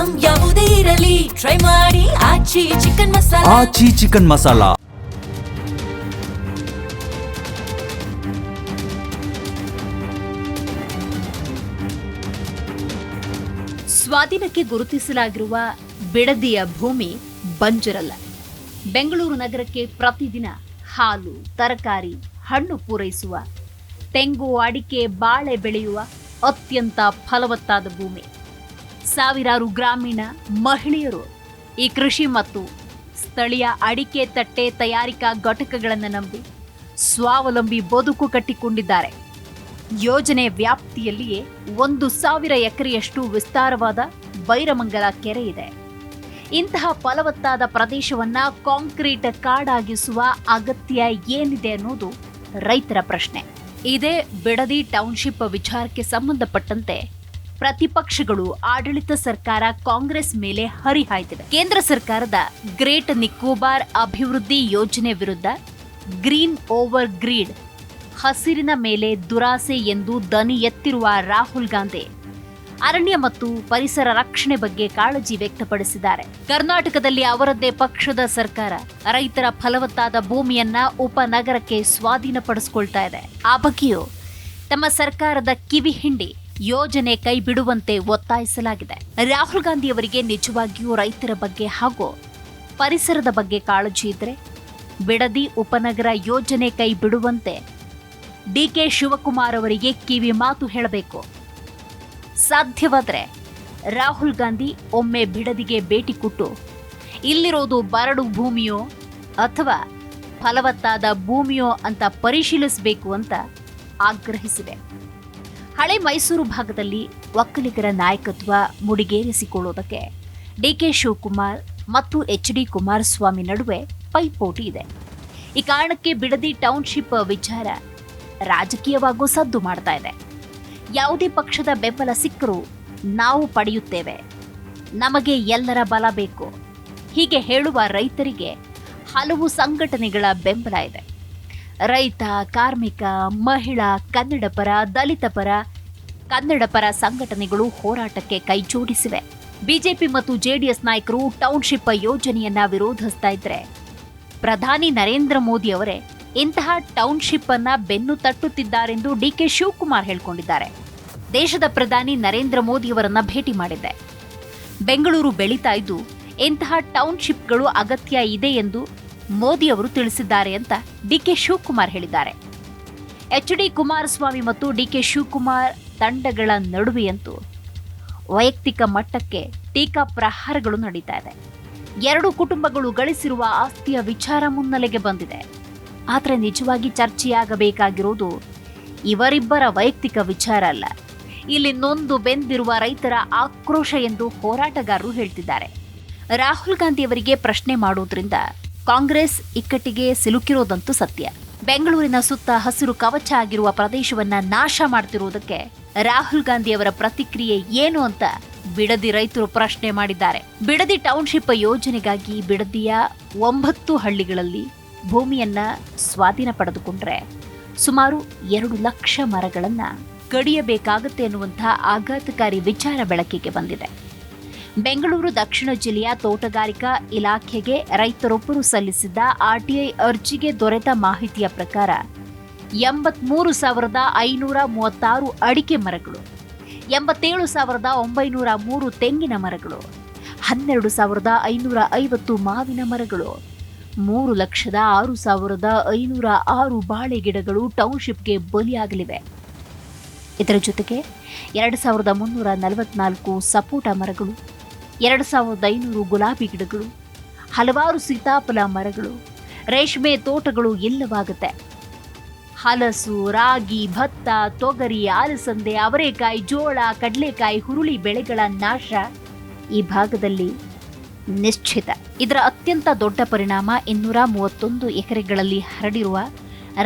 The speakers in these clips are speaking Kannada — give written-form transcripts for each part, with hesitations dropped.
ಐಟಂ ಯಾವುದೇ ಇರಲಿ ಟ್ರೈ ಮಾಡಿ ಆಚಿ ಚಿಕನ್ ಮಸಾಲಾ. ಆಚಿ ಚಿಕನ್ ಮಸಾಲಾ. ಸ್ವಾಧೀನಕ್ಕೆ ಗುರುತಿಸಲಾಗಿರುವ ಬಿಡದಿಯ ಭೂಮಿ ಬಂಜರಲ್ಲ. ಬೆಂಗಳೂರು ನಗರಕ್ಕೆ ಪ್ರತಿದಿನ ಹಾಲು, ತರಕಾರಿ, ಹಣ್ಣು ಪೂರೈಸುವ, ತೆಂಗು, ಅಡಿಕೆ, ಬಾಳೆ ಬೆಳೆಯುವ ಅತ್ಯಂತ ಫಲವತ್ತಾದ ಭೂಮಿ. ಸಾವಿರಾರು ಗ್ರಾಮೀಣ ಮಹಿಳೆಯರು ಈ ಕೃಷಿ ಮತ್ತು ಸ್ಥಳೀಯ ಅಡಿಕೆ ತಟ್ಟೆ ತಯಾರಿಕಾ ಘಟಕಗಳನ್ನು ನಂಬಿ ಸ್ವಾವಲಂಬಿ ಬದುಕು ಕಟ್ಟಿಕೊಂಡಿದ್ದಾರೆ. ಯೋಜನೆ ವ್ಯಾಪ್ತಿಯಲ್ಲಿಯೇ 1,000 ಎಕರೆಯಷ್ಟು ವಿಸ್ತಾರವಾದ ಬೈರಮಂಗಲ ಕೆರೆ ಇದೆ. ಇಂತಹ ಫಲವತ್ತಾದ ಪ್ರದೇಶವನ್ನ ಕಾಂಕ್ರೀಟ್ ಕಾಡಾಗಿಸುವ ಅಗತ್ಯ ಏನಿದೆ ಅನ್ನೋದು ರೈತರ ಪ್ರಶ್ನೆ. ಇದೇ ಬಿಡದಿ ಟೌನ್ಶಿಪ್ ವಿಚಾರಕ್ಕೆ ಸಂಬಂಧಪಟ್ಟಂತೆ ಪ್ರತಿಪಕ್ಷಗಳು ಆಡಳಿತ ಸರ್ಕಾರ ಕಾಂಗ್ರೆಸ್ ಮೇಲೆ ಹರಿಹಾಯ್ದಿವೆ. ಕೇಂದ್ರ ಸರ್ಕಾರದ ಗ್ರೇಟ್ ನಿಕೋಬಾರ್ ಅಭಿವೃದ್ಧಿ ಯೋಜನೆ ವಿರುದ್ಧ ಗ್ರೀನ್ ಓವರ್ ಗ್ರೀಡ್, ಹಸಿರಿನ ಮೇಲೆ ದುರಾಸೆ ಎಂದು ದನಿ ಎತ್ತಿರುವ ರಾಹುಲ್ ಗಾಂಧಿ ಅರಣ್ಯ ಮತ್ತು ಪರಿಸರ ರಕ್ಷಣೆ ಬಗ್ಗೆ ಕಾಳಜಿ ವ್ಯಕ್ತಪಡಿಸಿದ್ದಾರೆ. ಕರ್ನಾಟಕದಲ್ಲಿ ಅವರದ್ದೇ ಪಕ್ಷದ ಸರ್ಕಾರ ರೈತರ ಫಲವತ್ತಾದ ಭೂಮಿಯನ್ನ ಉಪನಗರಕ್ಕೆ ಸ್ವಾಧೀನಪಡಿಸಿಕೊಳ್ತಾ ಇದೆ. ಆ ಬಗ್ಗೆಯೂ ತಮ್ಮ ಸರ್ಕಾರದ ಕಿವಿ ಹಿಂಡಿ ಯೋಜನೆ ಕೈ ಬಿಡುವಂತೆ ಒತ್ತಾಯಿಸಲಾಗಿದೆ. ರಾಹುಲ್ ಗಾಂಧಿ ಅವರಿಗೆ ನಿಜವಾಗಿಯೂ ರೈತರ ಬಗ್ಗೆ ಹಾಗೂ ಪರಿಸರದ ಬಗ್ಗೆ ಕಾಳಜಿ ಇದ್ರೆ ಬಿಡದಿ ಉಪನಗರ ಯೋಜನೆ ಕೈ ಬಿಡುವಂತೆ ಡಿಕೆ ಶಿವಕುಮಾರ್ ಅವರಿಗೆ ಕಿವಿ ಮಾತು ಹೇಳಬೇಕು. ಸಾಧ್ಯವಾದರೆ ರಾಹುಲ್ ಗಾಂಧಿ ಒಮ್ಮೆ ಬಿಡದಿಗೆ ಭೇಟಿ ಕೊಟ್ಟು ಇಲ್ಲಿರೋದು ಬರಡು ಭೂಮಿಯೋ ಅಥವಾ ಫಲವತ್ತಾದ ಭೂಮಿಯೋ ಅಂತ ಪರಿಶೀಲಿಸಬೇಕು ಅಂತ ಆಗ್ರಹಿಸಿವೆ. ಹಳೆ ಮೈಸೂರು ಭಾಗದಲ್ಲಿ ಒಕ್ಕಲಿಗರ ನಾಯಕತ್ವ ಮುಡಿಗೇರಿಸಿಕೊಳ್ಳುವುದಕ್ಕೆ ಡಿಕೆ ಶಿವಕುಮಾರ್ ಮತ್ತು ಎಚ್.ಡಿ. ಕುಮಾರಸ್ವಾಮಿ ನಡುವೆ ಪೈಪೋಟಿ ಇದೆ. ಈ ಕಾರಣಕ್ಕೆ ಬಿಡದಿ ಟೌನ್ಶಿಪ್ ವಿಚಾರ ರಾಜಕೀಯವಾಗೂ ಸದ್ದು ಮಾಡ್ತಾ ಇದೆ. ಯಾವುದೇ ಪಕ್ಷದ ಬೆಂಬಲ ಸಿಕ್ಕರೂ ನಾವು ಪಡೆಯುತ್ತೇವೆ, ನಮಗೆ ಎಲ್ಲರ ಬಲ ಬೇಕು, ಹೀಗೆ ಹೇಳುವ ರೈತರಿಗೆ ಹಲವು ಸಂಘಟನೆಗಳ ಬೆಂಬಲ ಇದೆ. ರೈತ, ಕಾರ್ಮಿಕ, ಮಹಿಳಾ, ಕನ್ನಡ ಪರ, ದಲಿತ ಪರ, ಕನ್ನಡ ಪರ ಸಂಘಟನೆಗಳು ಹೋರಾಟಕ್ಕೆ ಕೈಜೋಡಿಸಿವೆ. ಬಿಜೆಪಿ ಮತ್ತು ಜೆಡಿಎಸ್ ನಾಯಕರು ಟೌನ್ಶಿಪ್ ಯೋಜನೆಯನ್ನ ವಿರೋಧಿಸ್ತಾ ಇದ್ರೆ ಪ್ರಧಾನಿ ನರೇಂದ್ರ ಮೋದಿ ಅವರೇ ಇಂತಹ ಟೌನ್ಶಿಪ್ ಅನ್ನ ಬೆನ್ನು ತಟ್ಟುತ್ತಿದ್ದಾರೆಂದು ಡಿಕೆ ಶಿವಕುಮಾರ್ ಹೇಳಿಕೊಂಡಿದ್ದಾರೆ. ದೇಶದ ಪ್ರಧಾನಿ ನರೇಂದ್ರ ಮೋದಿ ಅವರನ್ನ ಭೇಟಿ ಮಾಡಿದ್ದೆ. ಬೆಂಗಳೂರು ಬೆಳೀತಾ ಇದ್ದು ಇಂತಹ ಟೌನ್ಶಿಪ್ಗಳು ಅಗತ್ಯ ಇದೆ ಎಂದು ಮೋದಿ ಅವರು ತಿಳಿಸಿದ್ದಾರೆ ಅಂತ ಡಿಕೆ ಶಿವಕುಮಾರ್ ಹೇಳಿದ್ದಾರೆ. ಎಚ್.ಡಿ. ಕುಮಾರಸ್ವಾಮಿ ಮತ್ತು ಡಿಕೆ ಶಿವಕುಮಾರ್ ತಂಡಗಳ ನಡುವೆಯಂತೂ ವೈಯಕ್ತಿಕ ಮಟ್ಟಕ್ಕೆ ಟೀಕಾ ಪ್ರಹಾರಗಳು ನಡೀತಾ ಇದೆ. ಎರಡು ಕುಟುಂಬಗಳು ಗಳಿಸಿರುವ ಆಸ್ತಿಯ ವಿಚಾರ ಮುನ್ನೆಲೆಗೆ ಬಂದಿದೆ. ಆದರೆ ನಿಜವಾಗಿ ಚರ್ಚೆಯಾಗಬೇಕಾಗಿರೋದು ಇವರಿಬ್ಬರ ವೈಯಕ್ತಿಕ ವಿಚಾರ ಅಲ್ಲ, ಇಲ್ಲಿ ನೊಂದು ಬೆಂದಿರುವ ರೈತರ ಆಕ್ರೋಶ ಎಂದು ಹೋರಾಟಗಾರರು ಹೇಳ್ತಿದ್ದಾರೆ. ರಾಹುಲ್ ಗಾಂಧಿ ಅವರಿಗೆ ಪ್ರಶ್ನೆ ಮಾಡುವುದರಿಂದ ಕಾಂಗ್ರೆಸ್ ಇಕ್ಕಟ್ಟಿಗೆ ಸಿಲುಕಿರೋದಂತೂ ಸತ್ಯ. ಬೆಂಗಳೂರಿನ ಸುತ್ತ ಹಸಿರು ಕವಚ ಆಗಿರುವ ಪ್ರದೇಶವನ್ನ ನಾಶ ಮಾಡ್ತಿರುವುದಕ್ಕೆ ರಾಹುಲ್ ಗಾಂಧಿ ಅವರ ಪ್ರತಿಕ್ರಿಯೆ ಏನು ಅಂತ ಬಿಡದಿ ರೈತರು ಪ್ರಶ್ನೆ ಮಾಡಿದ್ದಾರೆ. ಬಿಡದಿ ಟೌನ್ಶಿಪ್ ಯೋಜನೆಗಾಗಿ ಬಿಡದಿಯ 9 ಹಳ್ಳಿಗಳಲ್ಲಿ ಭೂಮಿಯನ್ನ ಸ್ವಾಧೀನ ಪಡೆದುಕೊಂಡ್ರೆ ಸುಮಾರು 2 ಲಕ್ಷ ಮರಗಳನ್ನ ಕಡಿಯಬೇಕಾಗುತ್ತೆ ಎನ್ನುವಂತಹ ಆಘಾತಕಾರಿ ವಿಚಾರ ಬೆಳಕಿಗೆ ಬಂದಿದೆ. ಬೆಂಗಳೂರು ದಕ್ಷಿಣ ಜಿಲ್ಲೆಯ ತೋಟಗಾರಿಕಾ ಇಲಾಖೆಗೆ ರೈತರೊಬ್ಬರು ಸಲ್ಲಿಸಿದ್ದ ಆರ್ಟಿಐ ಅರ್ಜಿಗೆ ದೊರೆತ ಮಾಹಿತಿಯ ಪ್ರಕಾರ 83,536 ಅಡಿಕೆ ಮರಗಳು, 87,903 ತೆಂಗಿನ ಮರಗಳು, 12,550 ಮಾವಿನ ಮರಗಳು, 3,06,506 ಬಾಳೆ ಗಿಡಗಳು ಟೌನ್ಶಿಪ್ಗೆ ಬಲಿಯಾಗಲಿವೆ. ಇದರ ಜೊತೆಗೆ 2,344 ಸಪೋಟ ಮರಗಳು, 2,500 ಗುಲಾಬಿ ಗಿಡಗಳು, ಹಲವಾರು ಸೀತಾಫಲ ಮರಗಳು, ರೇಷ್ಮೆ ತೋಟಗಳು ಇಲ್ಲವಾಗುತ್ತೆ. ಹಲಸು, ರಾಗಿ, ಭತ್ತ, ತೊಗರಿ, ಅಲಸಂದೆ, ಅವರೆಕಾಯಿ, ಜೋಳ, ಕಡಲೆಕಾಯಿ, ಹುರುಳಿ ಬೆಳೆಗಳ ನಾಶ ಈ ಭಾಗದಲ್ಲಿ ನಿಶ್ಚಿತ. ಇದರ ಅತ್ಯಂತ ದೊಡ್ಡ ಪರಿಣಾಮ 231 ಎಕರೆಗಳಲ್ಲಿ ಹರಡಿರುವ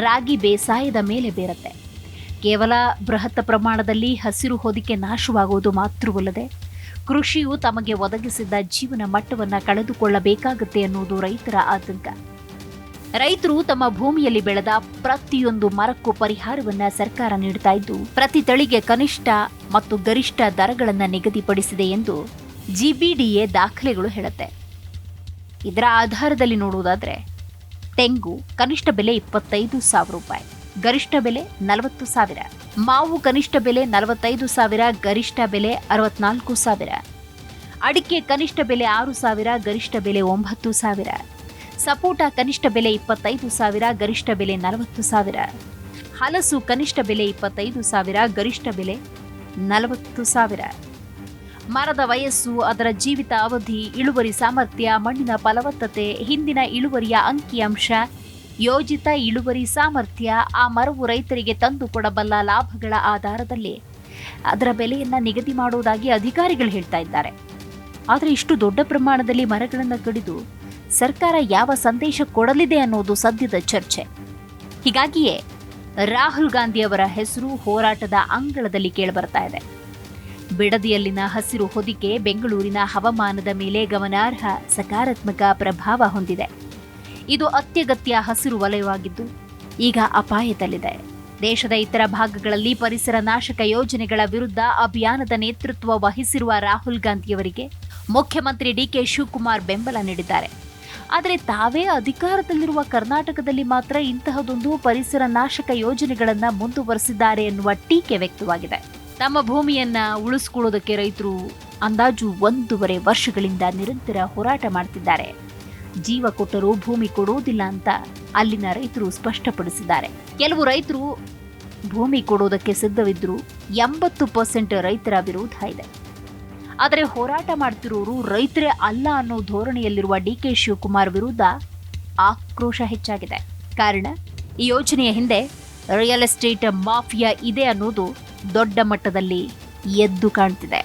ರಾಗಿ ಬೇಸಾಯದ ಮೇಲೆ ಬೀರುತ್ತೆ. ಕೇವಲ ಬೃಹತ್ ಪ್ರಮಾಣದಲ್ಲಿ ಹಸಿರು ಹೊದಿಕೆ ನಾಶವಾಗುವುದು ಮಾತ್ರವಲ್ಲದೆ ಕೃಷಿಯು ತಮಗೆ ಒದಗಿಸಿದ್ದ ಜೀವನ ಮಟ್ಟವನ್ನು ಕಳೆದುಕೊಳ್ಳಬೇಕಾಗುತ್ತೆ ಅನ್ನುವುದು ರೈತರ ಆತಂಕ. ರೈತರು ತಮ್ಮ ಭೂಮಿಯಲ್ಲಿ ಬೆಳೆದ ಪ್ರತಿಯೊಂದು ಮರಕ್ಕೂ ಪರಿಹಾರವನ್ನ ಸರ್ಕಾರ ನೀಡುತ್ತಾ ಇದ್ದು ಪ್ರತಿ ತಳಿಗೆ ಕನಿಷ್ಠ ಮತ್ತು ಗರಿಷ್ಠ ದರಗಳನ್ನು ನಿಗದಿಪಡಿಸಿದೆ ಎಂದು GBDA ದಾಖಲೆಗಳು ಹೇಳುತ್ತೆ. ಇದರ ಆಧಾರದಲ್ಲಿ ನೋಡುವುದಾದ್ರೆ ತೆಂಗು ಕನಿಷ್ಠ ಬೆಲೆ 25,000 ರೂಪಾಯಿ, ಗರಿಷ್ಠ ಬೆಲೆ 40,000. ಮಾವು ಕನಿಷ್ಠ ಬೆಲೆ 45,000, ಗರಿಷ್ಠ ಬೆಲೆ 64,000. ಅಡಿಕೆ ಕನಿಷ್ಠ ಬೆಲೆ 6,000, ಗರಿಷ್ಠ ಬೆಲೆ 9,000. ಸಪೋಟ ಕನಿಷ್ಠ ಬೆಲೆ 25,000, ಗರಿಷ್ಠ ಬೆಲೆ 40,000. ಹಲಸು ಕನಿಷ್ಠ ಬೆಲೆ 25,000, ಗರಿಷ್ಠ ಬೆಲೆ 40,000. ಮರದ ವಯಸ್ಸು, ಅದರ ಜೀವಿತ ಅವಧಿ, ಇಳುವರಿ ಸಾಮರ್ಥ್ಯ, ಮಣ್ಣಿನ ಫಲವತ್ತತೆ, ಹಿಂದಿನ ಇಳುವರಿಯ ಅಂಕಿಅಂಶ, ಯೋಜಿತ ಇಳುವರಿ ಸಾಮರ್ಥ್ಯ, ಆ ಮರವು ರೈತರಿಗೆ ತಂದು ಕೊಡಬಲ್ಲ ಲಾಭಗಳ ಆಧಾರದಲ್ಲಿ ಅದರ ಬೆಲೆಯನ್ನ ನಿಗದಿ ಮಾಡುವುದಾಗಿ ಅಧಿಕಾರಿಗಳು ಹೇಳ್ತಾ ಇದ್ದಾರೆ. ಆದರೆ ಇಷ್ಟು ದೊಡ್ಡ ಪ್ರಮಾಣದಲ್ಲಿ ಮರಗಳನ್ನು ಕಡಿದು ಸರ್ಕಾರ ಯಾವ ಸಂದೇಶ ಕೊಡಲಿದೆ ಅನ್ನೋದು ಸದ್ಯದ ಚರ್ಚೆ. ಹೀಗಾಗಿಯೇ ರಾಹುಲ್ ಗಾಂಧಿ ಅವರ ಹೆಸರು ಹೋರಾಟದ ಅಂಗಳದಲ್ಲಿ ಕೇಳಿಬರ್ತಾ ಇದೆ. ಬಿಡದಿಯಲ್ಲಿನ ಹಸಿರು ಹೊದಿಕೆ ಬೆಂಗಳೂರಿನ ಹವಾಮಾನದ ಮೇಲೆ ಗಮನಾರ್ಹ ಸಕಾರಾತ್ಮಕ ಪ್ರಭಾವ ಹೊಂದಿದೆ. ಇದು ಅತ್ಯಗತ್ಯ ಹಸಿರು ವಲಯವಾಗಿದ್ದು ಈಗ ಅಪಾಯದಲ್ಲಿದೆ. ದೇಶದ ಇತರ ಭಾಗಗಳಲ್ಲಿ ಪರಿಸರ ನಾಶಕ ಯೋಜನೆಗಳ ವಿರುದ್ಧ ಅಭಿಯಾನದ ನೇತೃತ್ವ ವಹಿಸಿರುವ ರಾಹುಲ್ ಗಾಂಧಿಯವರಿಗೆ ಮುಖ್ಯಮಂತ್ರಿ DK ಶಿವಕುಮಾರ್ ಬೆಂಬಲ ನೀಡಿದ್ದಾರೆ. ಆದರೆ ತಾವೇ ಅಧಿಕಾರದಲ್ಲಿರುವ ಕರ್ನಾಟಕದಲ್ಲಿ ಮಾತ್ರ ಇಂತಹದೊಂದು ಪರಿಸರ ನಾಶಕ ಯೋಜನೆಗಳನ್ನು ಮುಂದುವರೆಸಿದ್ದಾರೆ ಎನ್ನುವ ಟೀಕೆ ವ್ಯಕ್ತವಾಗಿದೆ. ತಮ್ಮ ಭೂಮಿಯನ್ನ ಉಳಿಸಿಕೊಳ್ಳೋದಕ್ಕೆ ರೈತರು ಅಂದಾಜು 1.5 ವರ್ಷಗಳಿಂದ ನಿರಂತರ ಹೋರಾಟ ಮಾಡ್ತಿದ್ದಾರೆ. ಜೀವ ಕೊಟ್ಟರೂ ಭೂಮಿ ಕೊಡೋದಿಲ್ಲ ಅಂತ ಅಲ್ಲಿನ ರೈತರು ಸ್ಪಷ್ಟಪಡಿಸಿದ್ದಾರೆ. ಕೆಲವು ರೈತರು ಭೂಮಿ ಕೊಡೋದಕ್ಕೆ ಸಿದ್ಧವಿದ್ದರೂ 80% ರೈತರ ವಿರೋಧ ಇದೆ. ಆದರೆ ಹೋರಾಟ ಮಾಡ್ತಿರೋರು ರೈತರೇ ಅಲ್ಲ ಅನ್ನೋ ಧೋರಣೆಯಲ್ಲಿರುವ DK ಶಿವಕುಮಾರ್ ವಿರುದ್ಧ ಆಕ್ರೋಶ ಹೆಚ್ಚಾಗಿದೆ. ಕಾರಣ, ಈ ಯೋಜನೆಯ ಹಿಂದೆ ರಿಯಲ್ ಎಸ್ಟೇಟ್ ಮಾಫಿಯಾ ಇದೆ ಅನ್ನೋದು ದೊಡ್ಡ ಮಟ್ಟದಲ್ಲಿ ಎದ್ದು ಕಾಣ್ತಿದೆ.